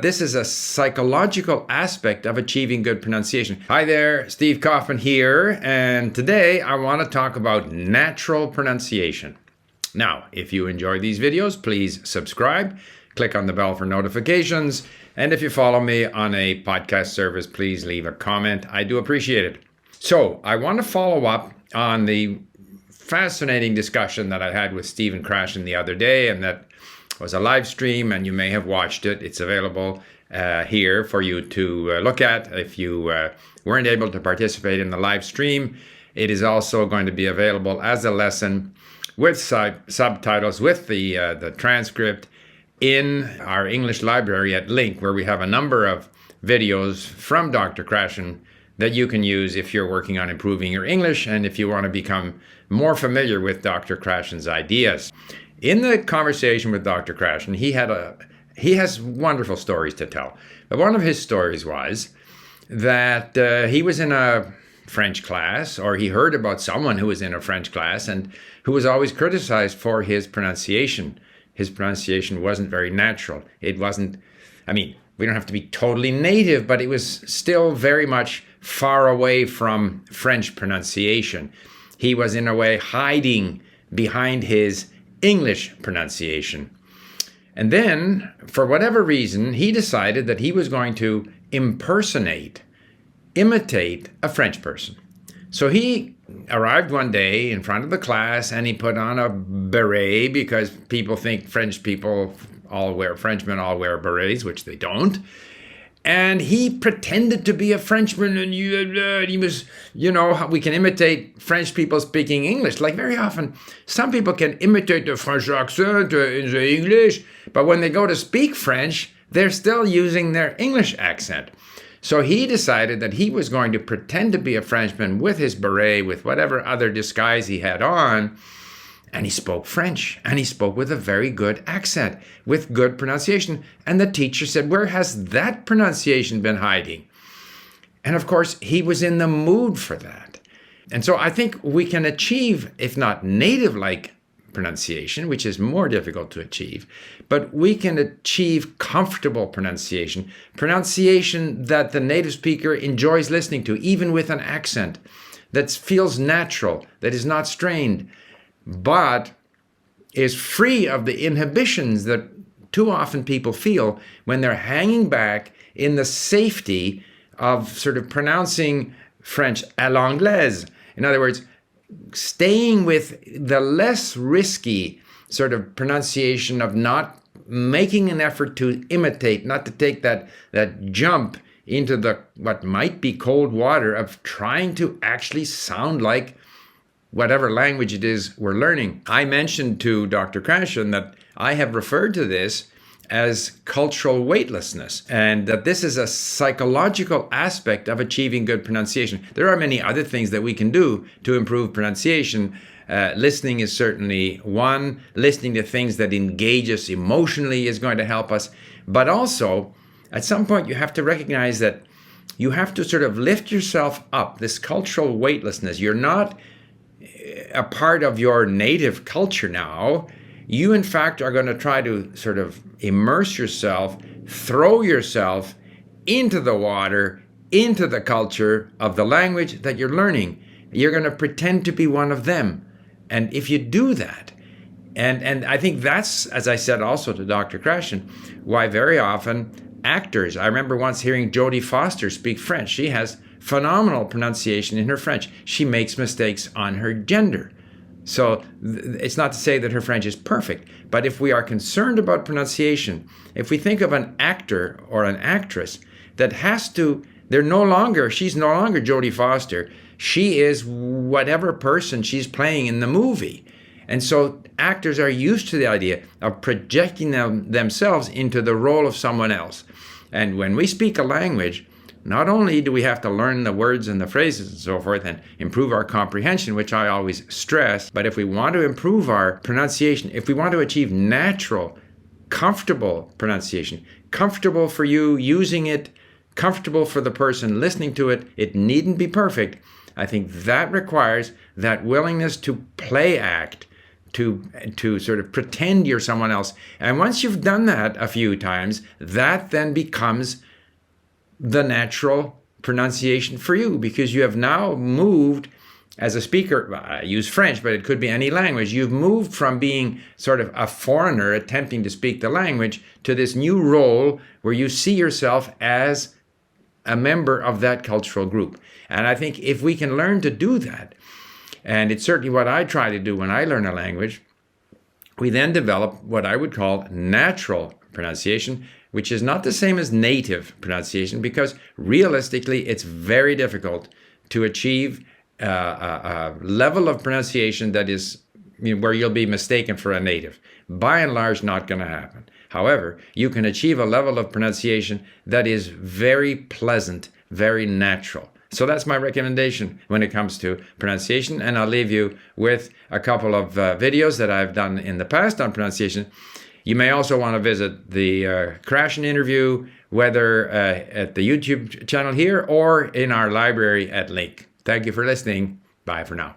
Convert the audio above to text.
this is a psychological aspect of achieving good pronunciation. Hi there, Steve Kaufman here, and today I want to talk about natural pronunciation. Now, if you enjoy these videos, please subscribe, click on the bell for notifications, and if you follow me on a podcast service, please leave a comment. I do appreciate it. So, I want to follow up on the fascinating discussion that I had with Stephen Krashen the other day, and that was a live stream, and you may have watched it. It's available here for you to look at if you weren't able to participate in the live stream. It is also going to be available as a lesson with subtitles, with the transcript in our English library at Link, where we have a number of videos from Dr. Krashen that you can use if you're working on improving your English and if you want to become more familiar with Dr. Krashen's ideas. In the conversation with Dr. Krashen, he has wonderful stories to tell. But one of his stories was that he was in a French class, or he heard about someone who was in a French class and who was always criticized for his pronunciation. His pronunciation wasn't very natural. It wasn't, we don't have to be totally native, but it was still very much far away from French pronunciation. He was in a way hiding behind his English pronunciation. And then, for whatever reason, he decided that he was going to imitate a French person. So he arrived one day in front of the class and he put on a beret, because people think Frenchmen all wear berets, which they don't. And he pretended to be a Frenchman, and he was, we can imitate French people speaking English. Like very often, some people can imitate the French accent in the English, but when they go to speak French, they're still using their English accent. So he decided that he was going to pretend to be a Frenchman with his beret, with whatever other disguise he had on, and he spoke French, and he spoke with a very good accent, with good pronunciation. And the teacher said, "Where has that pronunciation been hiding?" And of course, he was in the mood for that. And so I think we can achieve, if not native-like pronunciation, which is more difficult to achieve, but we can achieve comfortable pronunciation that the native speaker enjoys listening to, even with an accent that feels natural, that is not strained, but is free of the inhibitions that too often people feel when they're hanging back in the safety of sort of pronouncing French à l'anglaise. In other words, staying with the less risky sort of pronunciation of not making an effort to imitate, not to take that jump into the what might be cold water of trying to actually sound like whatever language it is we're learning. I mentioned to Dr. Krashen that I have referred to this as cultural weightlessness, and that this is a psychological aspect of achieving good pronunciation. There are many other things that we can do to improve pronunciation. Listening is certainly one. Listening to things that engage us emotionally is going to help us. But also, at some point, you have to recognize that you have to sort of lift yourself up, this cultural weightlessness. You're not a part of your native culture now. You, in fact, are going to try to sort of immerse yourself, throw yourself into the water, into the culture of the language that you're learning. You're going to pretend to be one of them. And if you do that, and I think that's, as I said also to Dr. Krashen, why very often actors, I remember once hearing Jody Foster speak French. She has phenomenal pronunciation in her French. She makes mistakes on her gender. So it's not to say that her French is perfect, but if we are concerned about pronunciation, if we think of an actor or an actress that has to, she's no longer Jody Foster. She is whatever person she's playing in the movie. And so actors are used to the idea of projecting themselves into the role of someone else. And when we speak a language, not only do we have to learn the words and the phrases and so forth and improve our comprehension, which I always stress, but if we want to improve our pronunciation, if we want to achieve natural, comfortable pronunciation, comfortable for you using it, comfortable for the person listening to it, it needn't be perfect. I think that requires that willingness to play act, to sort of pretend you're someone else. And once you've done that a few times, that then becomes the natural pronunciation for you, because you have now moved as a speaker. I use French, but it could be any language. You've moved from being sort of a foreigner attempting to speak the language to this new role where you see yourself as a member of that cultural group. And I think if we can learn to do that, and it's certainly what I try to do when I learn a language, we then develop what I would call natural pronunciation, which is not the same as native pronunciation, because realistically, it's very difficult to achieve a level of pronunciation that is, where you'll be mistaken for a native. By and large, not going to happen. However, you can achieve a level of pronunciation that is very pleasant, very natural. So that's my recommendation when it comes to pronunciation. And I'll leave you with a couple of videos that I've done in the past on pronunciation. You may also want to visit the Krashen interview, whether at the YouTube channel here or in our library at Link. Thank you for listening. Bye for now.